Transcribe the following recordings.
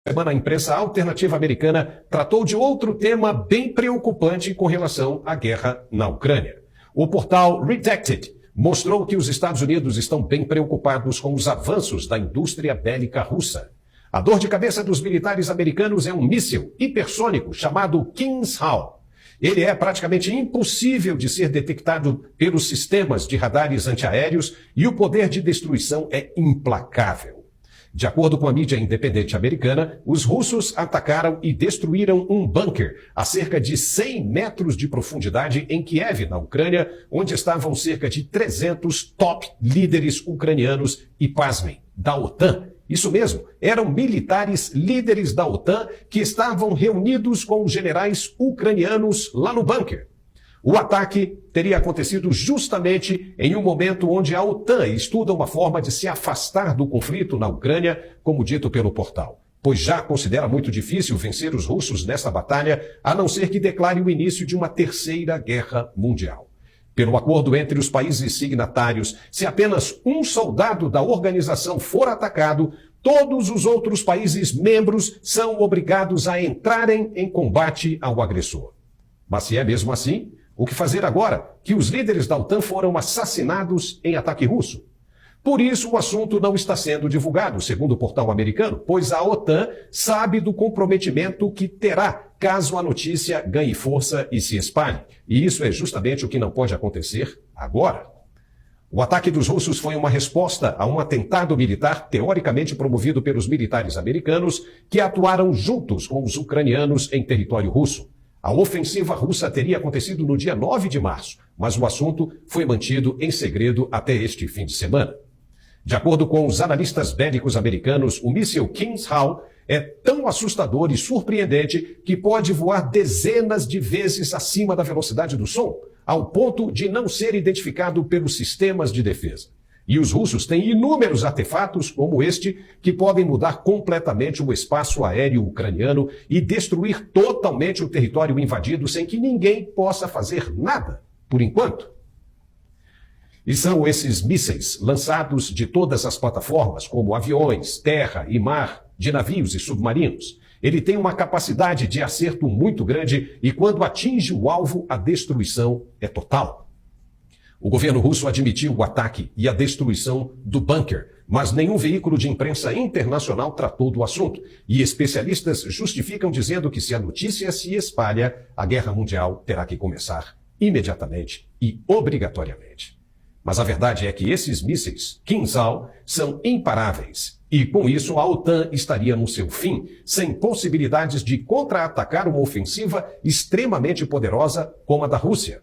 semana, a imprensa alternativa americana tratou de outro tema bem preocupante com relação à guerra na Ucrânia. O portal Redacted mostrou que os Estados Unidos estão bem preocupados com os avanços da indústria bélica russa. A dor de cabeça dos militares americanos é um míssil hipersônico chamado Kinshaw. Ele é praticamente impossível de ser detectado pelos sistemas de radares antiaéreos e o poder de destruição é implacável. De acordo com a mídia independente americana, os russos atacaram e destruíram um bunker a cerca de 100 metros de profundidade em Kiev, na Ucrânia, onde estavam cerca de 300 top líderes ucranianos e, pasmem, da OTAN. Isso mesmo, eram militares líderes da OTAN que estavam reunidos com os generais ucranianos lá no bunker. O ataque teria acontecido justamente em um momento onde a OTAN estuda uma forma de se afastar do conflito na Ucrânia, como dito pelo portal, pois já considera muito difícil vencer os russos nessa batalha, a não ser que declare o início de uma terceira guerra mundial. Pelo acordo entre os países signatários, se apenas um soldado da organização for atacado, todos os outros países membros são obrigados a entrarem em combate ao agressor. Mas se é mesmo assim, o que fazer agora que os líderes da OTAN foram assassinados em ataque russo? Por isso, o assunto não está sendo divulgado, segundo o portal americano, pois a OTAN sabe do comprometimento que terá caso a notícia ganhe força e se espalhe. E isso é justamente o que não pode acontecer agora. O ataque dos russos foi uma resposta a um atentado militar teoricamente promovido pelos militares americanos que atuaram juntos com os ucranianos em território russo. A ofensiva russa teria acontecido no dia 9 de março, mas o assunto foi mantido em segredo até este fim de semana. De acordo com os analistas bélicos americanos, o míssil Kinshaw é tão assustador e surpreendente que pode voar dezenas de vezes acima da velocidade do som, ao ponto de não ser identificado pelos sistemas de defesa. E os russos têm inúmeros artefatos como este que podem mudar completamente o espaço aéreo ucraniano e destruir totalmente o território invadido sem que ninguém possa fazer nada, por enquanto. E são esses mísseis lançados de todas as plataformas, como aviões, terra e mar, de navios e submarinos. Ele tem uma capacidade de acerto muito grande e quando atinge o alvo, a destruição é total. O governo russo admitiu o ataque e a destruição do bunker, mas nenhum veículo de imprensa internacional tratou do assunto. E especialistas justificam dizendo que se a notícia se espalha, a guerra mundial terá que começar imediatamente e obrigatoriamente. Mas a verdade é que esses mísseis, Kinshaw, são imparáveis. E com isso a OTAN estaria no seu fim, sem possibilidades de contra-atacar uma ofensiva extremamente poderosa como a da Rússia.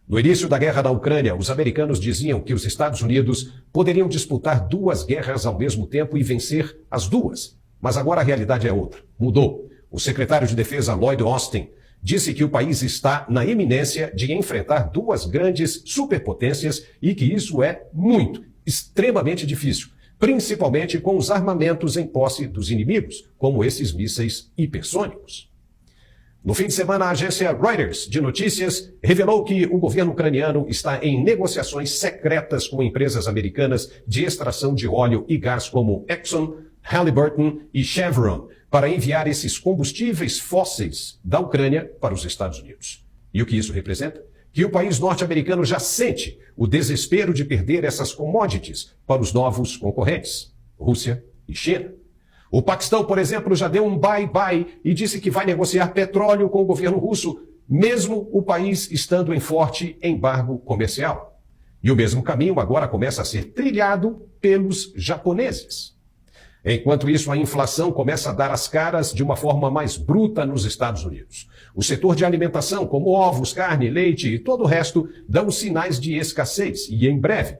No início da guerra na Ucrânia, os americanos diziam que os Estados Unidos poderiam disputar duas guerras ao mesmo tempo e vencer as duas. Mas agora a realidade é outra. Mudou. O secretário de Defesa Lloyd Austin disse que o país está na iminência de enfrentar duas grandes superpotências e que isso é muito, extremamente difícil, principalmente com os armamentos em posse dos inimigos, como esses mísseis hipersônicos. No fim de semana, a agência Reuters de notícias revelou que o governo ucraniano está em negociações secretas com empresas americanas de extração de óleo e gás como Exxon, Halliburton e Chevron para enviar esses combustíveis fósseis da Ucrânia para os Estados Unidos. E o que isso representa? Que o país norte-americano já sente o desespero de perder essas commodities para os novos concorrentes, Rússia e China. O Paquistão, por exemplo, já deu um bye-bye e disse que vai negociar petróleo com o governo russo, mesmo o país estando em forte embargo comercial. E o mesmo caminho agora começa a ser trilhado pelos japoneses. Enquanto isso, a inflação começa a dar as caras de uma forma mais bruta nos Estados Unidos. O setor de alimentação, como ovos, carne, leite e todo o resto, dão sinais de escassez e em breve.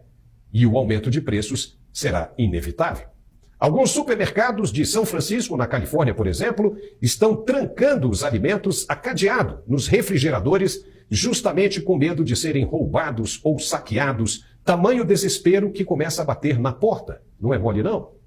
E o aumento de preços será inevitável. Alguns supermercados de São Francisco, na Califórnia, por exemplo, estão trancando os alimentos a cadeado nos refrigeradores, justamente com medo de serem roubados ou saqueados. Tamanho desespero que começa a bater na porta. Não é mole, não?